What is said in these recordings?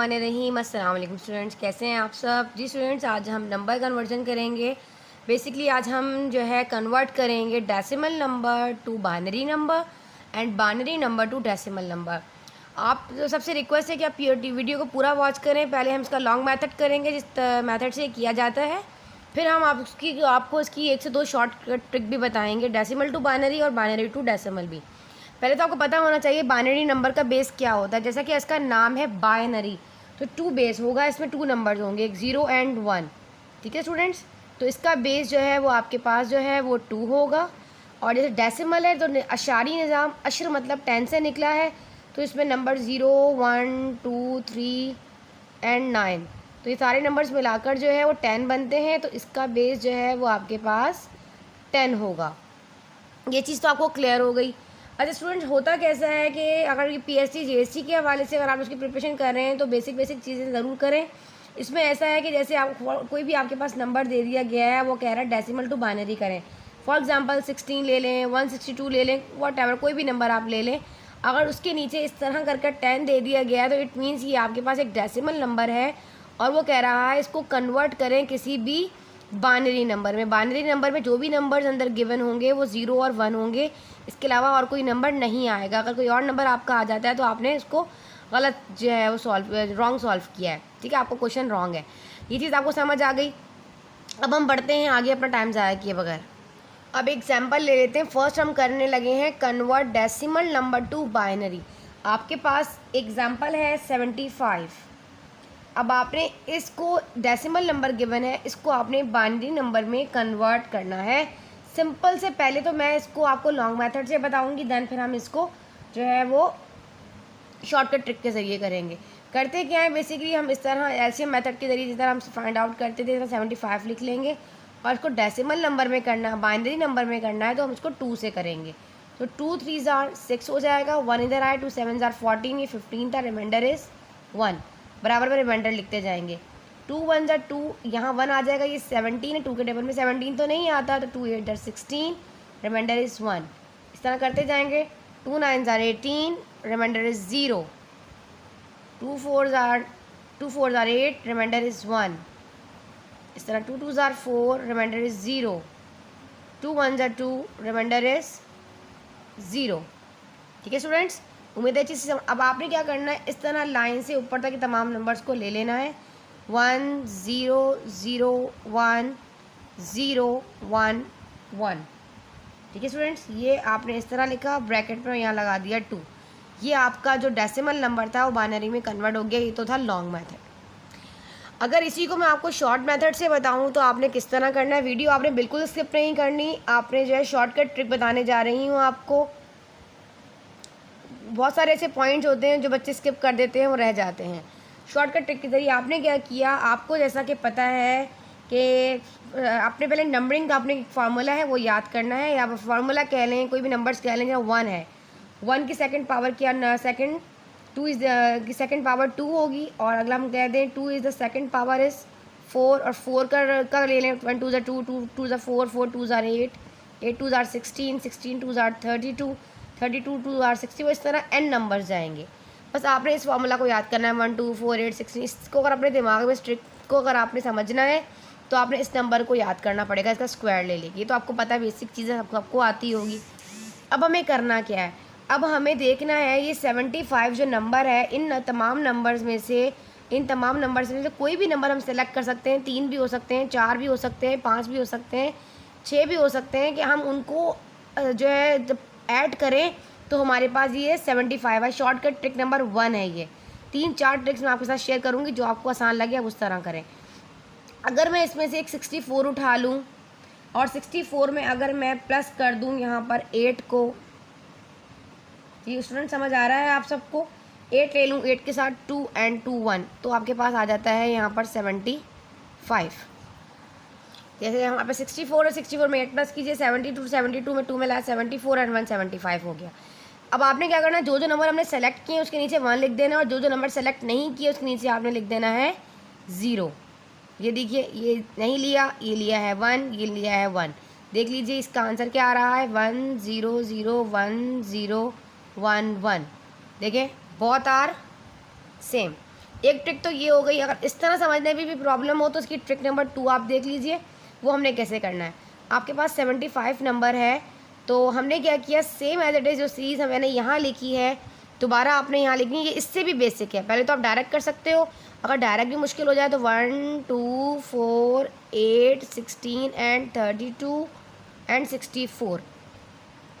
बिस्मिल्लाहिर्रहमानिर्रहीम। अस्सलाम वालेकुम स्टूडेंट्स, कैसे हैं आप सब। जी स्टूडेंट्स, आज हम नंबर कन्वर्जन करेंगे। बेसिकली आज हम जो है कन्वर्ट करेंगे decimal number two binary number and binary number two decimal number. आप सबसे रिक्वेस्ट है कि आप वीडियो को पूरा वॉच करें। पहले हम इसका लॉन्ग मेथड करेंगे, जिस मेथड से किया जाता है। फिर हम आपको इसकी 1 से 2 शॉर्ट ट्रिक भी बताएंगे, डेसिमल टू बाइनरी और बाइनरी टू डेसिमल भी। पहले तो आपको पता होना चाहिए बाइनरी नंबर का बेस क्या होता है। जैसा कि इसका नाम है बाइनरी, तो 2 बेस होगा, इसमें 2 नंबर्स होंगे, एक 0 एंड 1। ठीक है स्टूडेंट्स, तो इसका बेस जो है वो आपके पास जो है वो 2 होगा। और जैसे डेसिमल है तो अशारी निज़ाम, अशर मतलब 10 से निकला है, तो इसमें नंबर 0, 1, 2, 3 एंड 9, तो ये सारे नंबर्स मिलाकर जो है वो 10 बनते हैं। तो इसका बेस जो है वो आपके पास 10 होगा। ये चीज़ तो आपको क्लियर हो गई। अच्छा स्टूडेंट, होता कैसा है कि अगर ये पीएसटी जीएसटी के हवाले से अगर आप उसकी प्रिपरेशन कर रहे हैं तो बेसिक चीज़ें ज़रूर करें। इसमें ऐसा है कि जैसे आप कोई भी आपके पास नंबर दे दिया गया है, वो कह रहा है डेसिमल टू बाइनरी करें। फॉर एग्जांपल 16 ले लें, 162 ले लें, व्हाटएवर कोई भी नंबर आप ले लें। अगर उसके नीचे इस तरह करके 10 दे दिया गया है तो इट मीन्स ये आपके पास एक डेसिमल नंबर है और वो कह रहा है इसको कन्वर्ट करें किसी भी बाइनरी नंबर में। बाइनरी नंबर में जो भी नंबर्स अंदर गिवन होंगे वो 0 और 1 होंगे, इसके अलावा और कोई नंबर नहीं आएगा। अगर कोई और नंबर आपका आ जाता है तो आपने इसको गलत जो है वो रॉन्ग सॉल्व किया है। ठीक है, आपको क्वेश्चन रॉन्ग है। ये चीज़ आपको समझ आ गई। अब हम बढ़ते हैं आगे अपना टाइम ज़ाया किए बगैर। अब एग्जाम्पल ले लेते हैं। फर्स्ट हम करने लगे हैं convert decimal number two binary. आपके पास एग्जाम्पल है 75। अब आपने इसको डेसिमल नंबर गिवन है, इसको आपने बाइनरी नंबर में कन्वर्ट करना है। सिंपल से पहले तो मैं इसको आपको लॉन्ग मेथड से बताऊंगी, देन फिर हम इसको जो है वो शॉर्टकट ट्रिक के ज़रिए करेंगे। करते क्या है, बेसिकली हम इस तरह एलसीएम मेथड के ज़रिए जिस तरह हम फाइंड आउट करते थे, 75 लिख लेंगे और इसको डेसिमल नंबर में करना है, बाइनरी नंबर में करना है, तो हम इसको 2 से करेंगे। तो 2 3 ज़ार 6 हो जाएगा, 1 इधर आए, 2 7 ज़ार 14, ये 15 था, रिमाइंडर इज़ 1। बराबर में रिमाइंडर लिखते जाएंगे। 2 1 ज़ार 2, यहाँ 1 आ जाएगा, ये 17 है, 2 के टेबल में 17 तो नहीं आता, तो 2 8 ज़ार 16, रिमाइंडर इज़ 1। इस तरह करते जाएंगे। 2 9 ज़ार 18, रिमाइंडर इज़ 0। 2 4 ज़ार 8, रिमाइंडर इज़ 1। इस तरह 2 2 ज़ार 4, रिमाइंडर इज़ 0। 2 1 ज़ार 2, रिमाइंडर इज़ 0। ठीक है स्टूडेंट्स, उम्मीद है चीज़। अब आपने क्या करना है, इस तरह लाइन से ऊपर तक तमाम नंबर्स को ले लेना है। 1 0 0 1 0 1 1। ठीक है स्टूडेंट्स, ये आपने इस तरह लिखा, ब्रैकेट में यहाँ लगा दिया 2। ये आपका जो डेसिमल नंबर था वो बाइनरी में कन्वर्ट हो गया। ये तो था लॉन्ग मेथड। अगर इसी को मैं आपको शॉर्ट मेथड से बताऊं तो आपने किस तरह करना है, वीडियो आपने बिल्कुल स्किप नहीं करनी। आपने जो है शॉर्टकट ट्रिक बताने जा रही हूँ आपको। बहुत सारे ऐसे पॉइंट्स होते हैं जो बच्चे स्किप कर देते हैं, वो रह जाते हैं। शॉर्टकट ट्रिक के ज़रिए आपने क्या किया, आपको जैसा कि पता है कि आपने पहले नंबरिंग का आपने एक फार्मूला है वो याद करना है, या फार्मूला कह लें, कोई भी नंबर्स कह लें। जहाँ 1 है, 1 की सेकंड पावर क्या, सेकंड 2 इज़ की सेकंड पावर 2 होगी, और अगला हम कह दें 2 is the second power is 4, और 4 का ले लें, 1 2 ज़ार 2, 2 2 ज़ार 4, 4 2 ज़ार 8, 8 2 ज़ार 16, 16 2 ज़ार 32, 32 2 ज़ार 60। वो इस तरह n नंबर्स जाएंगे। बस आपने इस फार्मूला को याद करना है, 1 2 4 8 16। इसको अगर अपने दिमाग में, इस ट्रिक को अगर आपने समझना है तो आपने इस नंबर को याद करना पड़ेगा, इसका स्क्वायर ले लेगी। तो आपको पता है, बेसिक चीज़ें आपको आती होगी। अब हमें करना क्या है, अब हमें देखना है ये 75 जो नंबर है, इन तमाम नंबर्स में से कोई भी नंबर हम सेलेक्ट कर सकते हैं। 3 भी हो सकते हैं, 4 भी हो सकते हैं, 5 भी हो सकते हैं, 6 भी हो सकते हैं, कि हम उनको जो है जब ऐड करें तो हमारे पास ये 75 है। शॉर्टकट ट्रिक नंबर 1 है ये। 3-4 ट्रिक्स मैं आपके साथ शेयर करूँगी, जो आपको आसान लगे आप उस तरह करें। अगर मैं इसमें से एक 64 उठा लूँ और 64 में अगर मैं प्लस कर दूँ यहाँ पर 8 को, जी स्टूडेंट समझ आ रहा है आप सबको, 8 ले लूँ, 8 के साथ 2 एंड 2 1, तो आपके पास आ जाता है यहाँ पर 75। जैसे यहाँ पे 64 है, 64 में 8 प्लस कीजिए, 72 में 2 में लाया 74 एंड 175 हो गया। अब आपने क्या करना है, जो जो नंबर हमने सेलेक्ट किए उसके नीचे 1 लिख देना है, और जो जो नंबर सेलेक्ट नहीं किए उसके नीचे आपने लिख देना है 0। ये देखिए, ये नहीं लिया, ये लिया है 1, ये लिया है 1। देख लीजिए इसका आंसर क्या आ रहा है, 1 0 0 1 0 1 1। देखें, बोथ आर सेम। एक ट्रिक तो ये हो गई। अगर इस तरह समझने में भी प्रॉब्लम हो तो इसकी ट्रिक नंबर 2 आप देख लीजिए, वो हमने कैसे करना है। आपके पास 75 नंबर है, तो हमने क्या किया, सेम एज इट इज़ जो सीरीज़ मैंने यहाँ लिखी है दोबारा आपने यहाँ लिखनी है। ये इससे भी बेसिक है, पहले तो आप डायरेक्ट कर सकते हो, अगर डायरेक्ट भी मुश्किल हो जाए तो 1 2 4 8 16 एंड 32 एंड 64।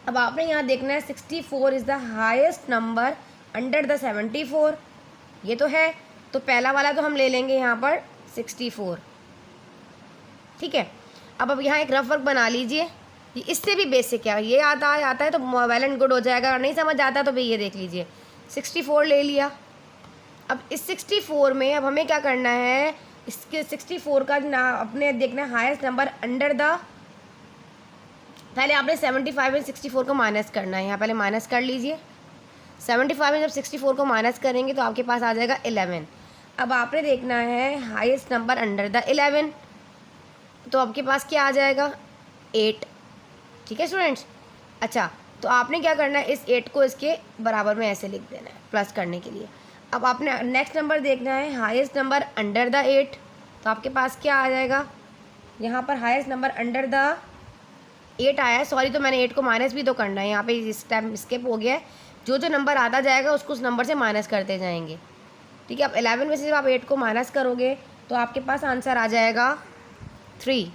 अब आपने यहाँ देखना है 64 is the highest number under the 74, ये तो है, तो पहला वाला तो हम ले लेंगे यहाँ पर 64, ठीक है। अब यहाँ एक रफ वर्क बना लीजिए, ये इससे भी बेसिक है, ये आता है तो वेल एंड गुड हो जाएगा, अगर नहीं समझ आता तो भाई ये देख लीजिए। 64 ले लिया। अब इस 64 में अब हमें क्या करना है, इसके 64 का ना अपने देखना है हाईएस्ट नंबर अंडर द, पहले आपने 75 में 64 को माइनस करना है, यहाँ पहले माइनस कर लीजिए। 75 में जब 64 को माइनस करेंगे तो आपके पास आ जाएगा 11। अब आपने देखना है हाईएस्ट नंबर अंडर द 11, तो आपके पास क्या आ जाएगा 8, ठीक है स्टूडेंट्स। अच्छा, तो आपने क्या करना है, इस 8 को इसके बराबर में ऐसे लिख देना है प्लस करने के लिए। अब आपने नेक्स्ट नंबर देखना है हाईएस्ट नंबर अंडर द 8, तो आपके पास क्या आ जाएगा, यहाँ पर हाईएस्ट नंबर अंडर द 8 आया है, सॉरी तो मैंने 8 को माइनस भी तो करना है, यहाँ पे इस टाइम स्किप हो गया है, जो जो नंबर आता जाएगा उसको उस नंबर से माइनस करते जाएंगे, ठीक है। अब 11 में से जब आप 8 को माइनस करोगे तो आपके पास आंसर आ जाएगा 3।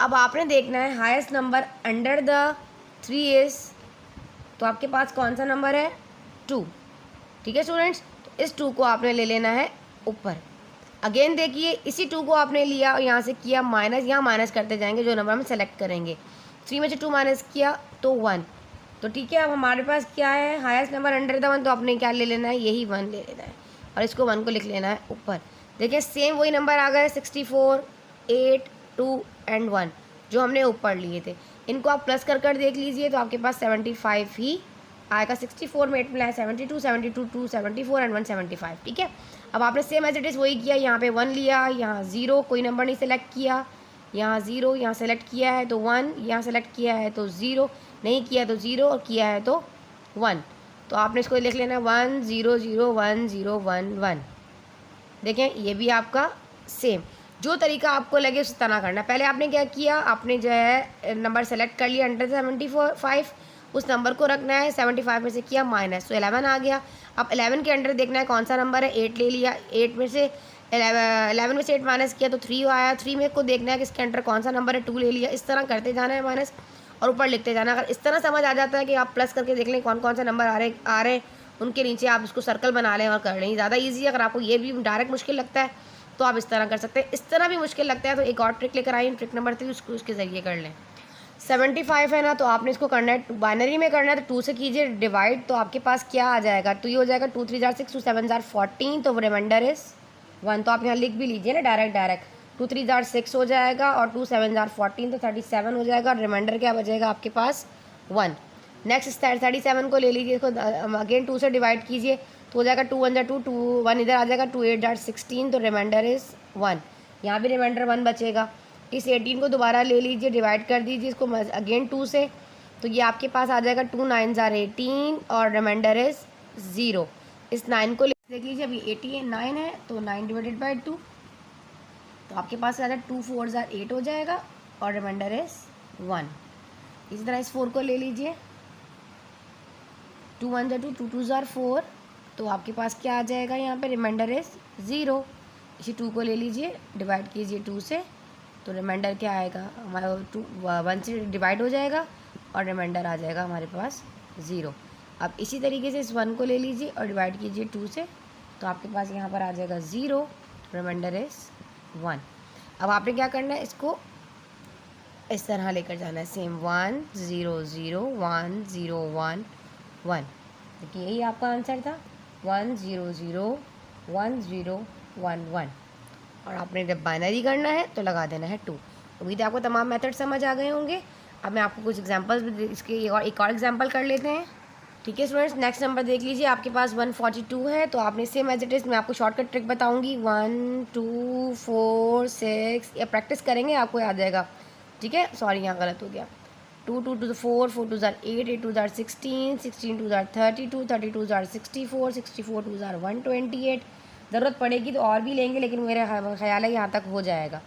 अब आपने देखना है highest number under the 3 is, तो आपके पास कौन सा नंबर है 2, ठीक है स्टूडेंट्स। तो इस 2 को आपने ले लेना है ऊपर। अगेन देखिए, इसी 2 को आपने लिया और यहाँ से किया माइनस, यहाँ माइनस करते जाएंगे जो नंबर हम सेलेक्ट करेंगे। 3 में से 2 माइनस किया तो 1, तो ठीक है। अब हमारे पास क्या है हाईएस्ट नंबर अंडर द 1, तो आपने क्या ले लेना है, यही 1 ले लेना है और इसको 1 को लिख लेना है ऊपर। देखिए सेम वही नंबर आ गए 64 8 2 एंड 1 जो हमने ऊपर लिए थे, इनको आप प्लस कर देख लीजिए तो आपके पास 75 ही आएगा। 64 में 8 मिला है 72 72 2 74 एंड 175, ठीक है। अब आपने सेम एज इट इज़ वही किया, यहाँ पे 1 लिया, यहाँ 0 कोई नंबर नहीं सेलेक्ट किया, यहाँ 0 यहाँ सेलेक्ट किया है तो 1, यहाँ सेलेक्ट किया है तो 0, नहीं किया तो 0 और किया है तो 1, तो आपने इसको लिख लेना 1 0 0 1 0 1 1। देखें ये भी आपका सेम, जो तरीका आपको लगे उस तरह करना। पहले आपने क्या किया, आपने जो है नंबर सेलेक्ट कर लिया अंडर 75, उस नंबर को रखना है, 75 में से किया माइनस तो 11 आ गया। अब 11 के अंडर देखना है कौन सा नंबर है, 8 ले लिया, 8 में से 11 में से 8 माइनस किया तो 3 आया, 3 में को देखना है कि इसके अंडर कौन सा नंबर है, 2 ले लिया। इस तरह करते जाना है माइनस और ऊपर लिखते जाना। अगर इस तरह समझ आ जाता है कि आप प्लस करके देख लें कौन कौन सा नंबर आ रहे उनके नीचे आप इसको सर्कल बना लें और कर लें, ज़्यादा ईजी है। अगर आपको ये भी डायरेक्ट मुश्किल लगता है तो आप इस तरह कर सकते हैं, इस तरह भी मुश्किल लगता है तो एक और ट्रिक लेकर आई, ट्रिक नंबर 3, उसके ज़रिए कर लें। 75 है ना, तो आपने इसको करना है बाइनरी में करना है, तो 2 से कीजिए डिवाइड, तो आपके पास क्या आ जाएगा, तो ये हो जाएगा 2 3 6 2 7 14, तो रिमाइंडर इज़ 1, तो आप यहाँ लिख भी लीजिए ना डायरेक्ट 2 3 6 हो जाएगा और 2 7 14, तो 37 हो जाएगा और रिमाइंडर क्या बचेगा आपके पास 1। नेक्स्ट 37 को ले लीजिए, इसको अगेन 2 से डिवाइड कीजिए तो हो जाएगा 2 1 2 1 इधर आ जाएगा, 2 8 16, तो रिमाइंडर इज़ 1, यहाँ भी रिमाइंडर 1 बचेगा। इस 18 को दोबारा ले लीजिए, डिवाइड कर दीजिए इसको अगेन 2 से, तो ये आपके पास आ जाएगा 2 9 18 और रिमाइंडर इज़ 0। इस 9 को देख लीजिए, अभी 89 है तो 9 डिवाइडेड बाई 2, तो आपके पास आ जाएगा 2 4 8 हो जाएगा और रिमाइंडर इज़ 1। इसी तरह इस 4 को ले लीजिए, 2 1 2 2 2 4, तो आपके पास क्या आ जाएगा यहाँ पे, रिमाइंडर इज़ 0। इसी 2 को ले लीजिए, डिवाइड कीजिए 2 से, तो रिमाइंडर क्या आएगा हमारा 1 से डिवाइड हो जाएगा और रिमाइंडर आ जाएगा हमारे पास 0। अब इसी तरीके से इस 1 को ले लीजिए और डिवाइड कीजिए 2 से, तो आपके पास यहाँ पर आ जाएगा 0, रिमाइंडर इज़ 1। अब आपने क्या करना है, इसको इस तरह लेकर जाना है, सेम 1 0 0 1 0 1 1। देखिए यही आपका आंसर था 1 0 0 1 0 1 1। और आपने जब बाइनरी करना है तो लगा देना है 2। उम्मीद है आपको तमाम मेथड समझ आ गए होंगे। अब मैं आपको कुछ एग्जांपल्स भी इसके एक और एग्जांपल कर लेते हैं, ठीक है स्टूडेंट्स। नेक्स्ट नंबर देख लीजिए, आपके पास 142 है, तो आपने सेम एज इट इज़ मैं आपको शॉर्टकट ट्रिक बताऊंगी, 1 2 4 6, या प्रैक्टिस करेंगे आपको याद आएगा, ठीक है। सॉरी यहाँ गलत हो गया, 2 2 to the 4, 4 2 are 8, 8 2 are 16, 16 2 are 32, 32 are 64, 64 2 are 128। ज़रूरत पड़ेगी तो और भी लेंगे, लेकिन मेरा ख्याल है यहाँ तक हो जाएगा।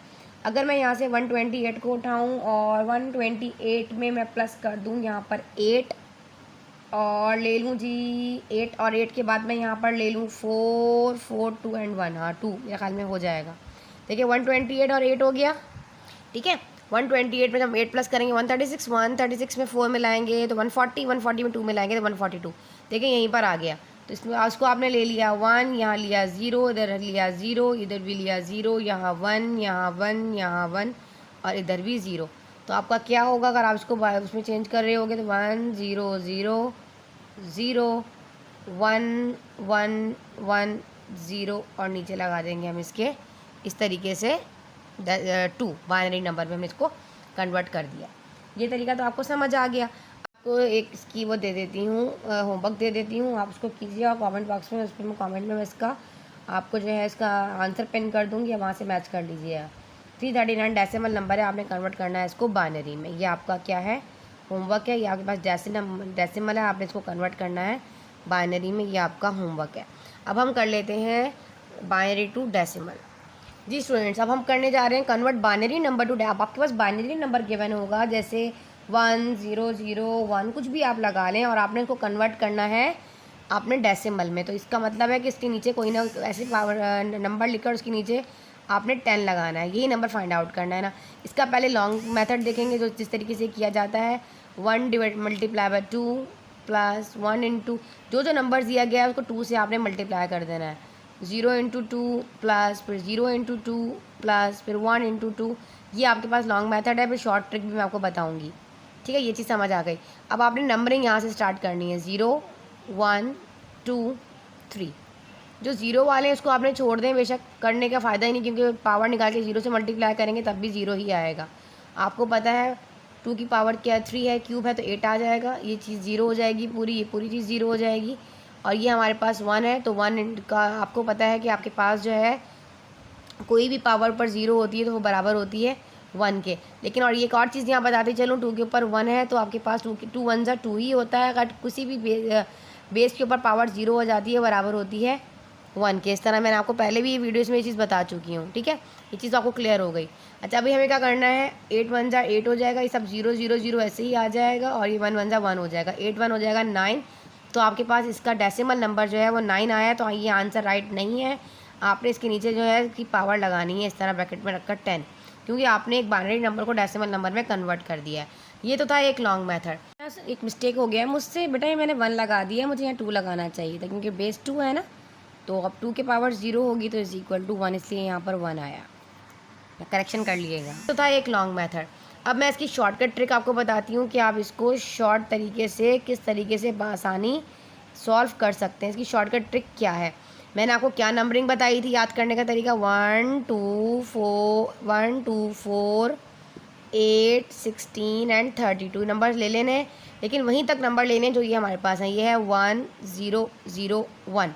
अगर मैं यहाँ से 128 को उठाऊँ और 128 में मैं प्लस कर दूँ यहाँ पर 8 और ले लूँ जी 8, और 8 के बाद मैं यहाँ पर ले लूँ 4, 4 2 एंड 1, हाँ 2 मेरे ख्याल में हो जाएगा। देखिए 128 और 8 हो गया, ठीक है। 128 में जब 8 प्लस करेंगे 136, 136 में 4 मिलाएंगे तो 140, 140 में 2 मिलाएंगे तो 142। देखिए यहीं पर आ गया, तो इसमें उसको आपने ले लिया 1, यहाँ लिया 0, इधर लिया 0, इधर भी लिया 0, यहाँ 1, यहाँ 1, यहाँ 1 और इधर भी 0। तो आपका क्या होगा अगर आप इसको उसमें चेंज कर रहे होगे तो 1 0 0 0 1 1 1 0 और नीचे लगा देंगे हम इसके इस तरीके से 2 बाइनरी नंबर में हमने इसको कन्वर्ट कर दिया। ये तरीका तो आपको समझ आ गया। आपको एक इसकी वो दे देती हूँ, होमवर्क दे देती हूँ, आप उसको कीजिए और कमेंट बॉक्स में, उस पर मैं कमेंट में इसका आपको जो है इसका आंसर पिन कर दूँगी, वहाँ से मैच कर लीजिएगा। 339 डेसिमल नंबर है, आपने कन्वर्ट करना है इसको बाइनरी में। ये आपका क्या है, होमवर्क है। ये आपके पास डेसिमल है, आपने इसको कन्वर्ट करना है बाइनरी में, ये आपका होमवर्क है। अब हम कर लेते हैं बाइनरी टू डेसिमल। जी स्टूडेंट्स, अब हम करने जा रहे हैं कन्वर्ट बाइनरी नंबर टू अब आपके पास बाइनरी नंबर गिवन होगा, जैसे 1 0 0 1 कुछ भी आप लगा लें, और आपने इसको कन्वर्ट करना है आपने डेसिमल में। तो इसका मतलब है कि इसके नीचे कोई ना ऐसे नंबर लिखकर उसके नीचे आपने 10 लगाना है, यही नंबर फाइंड आउट करना है ना। इसका पहले लॉन्ग मेथड देखेंगे जो जिस तरीके से किया जाता है, 1 मल्टीप्लाई बाय 2 प्लस 1 इंटू जो नंबर दिया गया है उसको 2 से आपने मल्टीप्लाई कर देना है। 0 इंटू 2 प्लस फिर 0 इंटू 2 प्लस फिर 1 इंटू 2। ये आपके पास लॉन्ग मेथड है, फिर शॉर्ट ट्रिक भी मैं आपको बताऊंगी, ठीक है। ये चीज़ समझ आ गई। अब आपने नंबरिंग यहाँ से स्टार्ट करनी है, 0 1 2 3। जो 0 वाले हैं उसको आपने छोड़ दें, बेशक करने का फ़ायदा ही नहीं, क्योंकि पावर निकाल के 0 से मल्टीप्लाई करेंगे तब भी 0 ही आएगा। आपको पता है 2 की पावर क्या 3 है, क्यूब है तो 8 आ जाएगा, ये चीज़ 0 हो जाएगी पूरी, ये पूरी चीज़ 0 हो जाएगी। और ये हमारे पास 1 है तो 1 का आपको पता है कि आपके पास जो है कोई भी पावर पर 0 होती है तो वो बराबर होती है 1 के। लेकिन और एक और चीज़ यहाँ बताते चलूँ, 2 के ऊपर 1 है तो आपके पास 2 1 जा 2 ही होता है। अगर किसी भी बेस के ऊपर पावर 0 हो जाती है बराबर होती है 1 के। इस तरह मैंने आपको पहले भी वीडियोज़ में ये चीज़ बता चुकी हूँ, ठीक है। ये चीज़ आपको क्लियर हो गई। अच्छा, अभी हमें क्या करना है, 8 1 जा 8 हो जाएगा, ये सब 0 0 0 ऐसे ही आ जाएगा, और ये 1 1 जा 1 हो जाएगा, 8 1 हो जाएगा 9। तो आपके पास इसका डेसिमल नंबर जो है वो 9 आया, तो ये आंसर राइट नहीं है। आपने इसके नीचे जो है कि पावर लगानी है इस तरह ब्रैकेट में रखकर 10, क्योंकि आपने एक बाइनरी नंबर को डेसिमल नंबर में कन्वर्ट कर दिया है। ये तो था एक लॉन्ग मेथड। एक मिस्टेक हो गया है मुझसे बेटा, ये मैंने 1 लगा दिया है, मुझे यहाँ 2 लगाना चाहिए था, क्योंकि बेस 2 है ना, तो अब 2 के पावर 0 होगी तो =1, इसलिए यहाँ पर 1 आया। करेक्शन कर लीजिएगा। तो था एक लॉन्ग मेथड। अब मैं इसकी शॉर्टकट ट्रिक आपको बताती हूँ कि आप इसको शॉर्ट तरीके से किस तरीके से बआसानी सॉल्व कर सकते हैं। इसकी शॉर्टकट ट्रिक क्या है, मैंने आपको क्या नंबरिंग बताई थी, याद करने का तरीका 1 2 4 8 16 एंड 32 नंबर ले लेने हैं, लेकिन वहीं तक नंबर लेने जो ये हमारे पास हैं। ये है 1 0 0 1,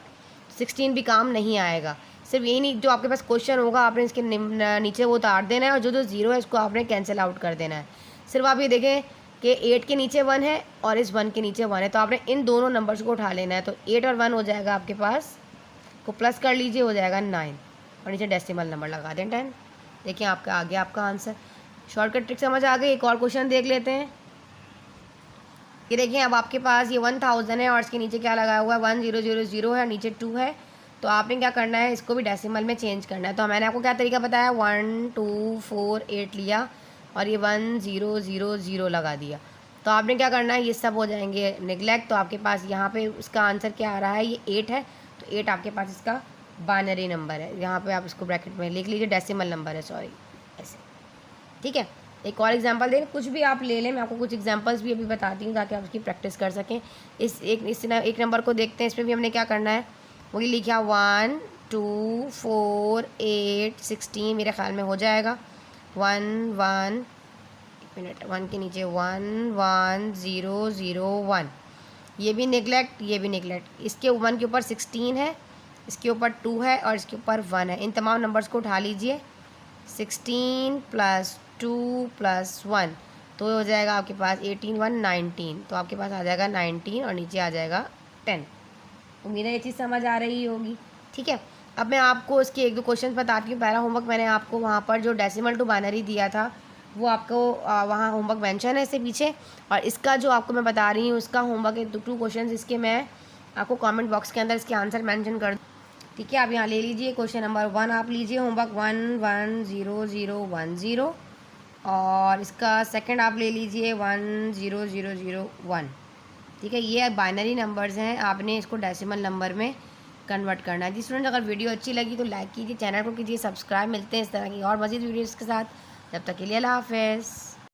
16 भी काम नहीं आएगा। सिर्फ यही नहीं, जो आपके पास क्वेश्चन होगा आपने इसके नीचे वो उतार देना है, और जो 0 है इसको आपने कैंसिल आउट कर देना है। सिर्फ आप ये देखें कि 8 के नीचे 1 है और इस 1 के नीचे 1 है, तो आपने इन दोनों नंबर्स को उठा लेना है। तो 8 और 1 हो जाएगा आपके पास, को प्लस कर लीजिए, हो जाएगा 9, और नीचे डेसिमल नंबर लगा दें 10। देखिए आपका आ गया आपका आंसर। शॉर्टकट ट्रिक समझ आ गई। एक और क्वेश्चन देख लेते हैं। ये देखिए, अब आपके पास ये 1000 है और इसके नीचे क्या लगाया हुआ है, 1 0 0 0 है, नीचे 2 है। तो आपने क्या करना है, इसको भी डेसिमल में चेंज करना है। तो मैंने आपको क्या तरीका बताया, 1 2 4 8 लिया और ये 1 0 0 0 लगा दिया। तो आपने क्या करना है, ये सब हो जाएंगे निगलेक्ट। तो आपके पास यहाँ पे इसका आंसर क्या आ रहा है, ये 8 है। तो 8 आपके पास इसका बाइनरी नंबर है। यहाँ पे आप इसको ब्रैकेट में लिख लीजिए, डेसिमल नंबर है, सॉरी, ऐसे, ठीक है। एक और एग्जांपल दें, कुछ भी आप ले लें, मैं आपको कुछ एग्जांपल्स भी अभी बताती हूँ ताकि आप उसकी प्रैक्टिस कर सकें। एक नंबर को देखते हैं, इसमें भी हमने क्या करना है, वही लिखा 1 2 4 8 16, मेरे ख्याल में हो जाएगा 1 1, एक मिनट, 1 के नीचे 1 1 0 0 1, ये भी निगलेक्ट, ये भी निगलेक्ट। इसके 1 के ऊपर 16 है, इसके ऊपर 2 है और इसके ऊपर 1 है। इन तमाम नंबर्स को उठा लीजिए, 16 + 2 + 1, तो हो जाएगा आपके पास 18 1 19, तो आपके पास आ जाएगा 19 और नीचे आ जाएगा 10। उम्मीद है ये चीज़ समझ आ रही होगी। ठीक है, अब मैं आपको इसके एक दो क्वेश्चन बताती हूँ। पहला होमवर्क मैंने आपको वहाँ पर जो डेसिमल टू बाइनरी दिया था वो आपको वहाँ होमवर्क मेंशन है इससे पीछे, और इसका जो आपको मैं बता रही हूँ उसका होमवर्क है 2 क्वेश्चन, इसके मैं आपको कमेंट बॉक्स के अंदर इसके आंसर मेंशन कर। ठीक है, आप यहाँ ले लीजिए क्वेश्चन नंबर 1 आप लीजिए होमवर्क 1 1 0 0 1 0, और इसका सेकंड आप ले लीजिए 1 0 0 0 1। ठीक है, ये बाइनरी नंबर्स हैं, आपने इसको डेसिमल नंबर में कन्वर्ट करना है। जी स्टूडेंट, अगर वीडियो अच्छी लगी तो लाइक कीजिए, चैनल को कीजिए सब्सक्राइब। मिलते हैं इस तरह की और मज़ीद वीडियोज़ के साथ, जब तक के लिए अल्लाह हाफ़िज़।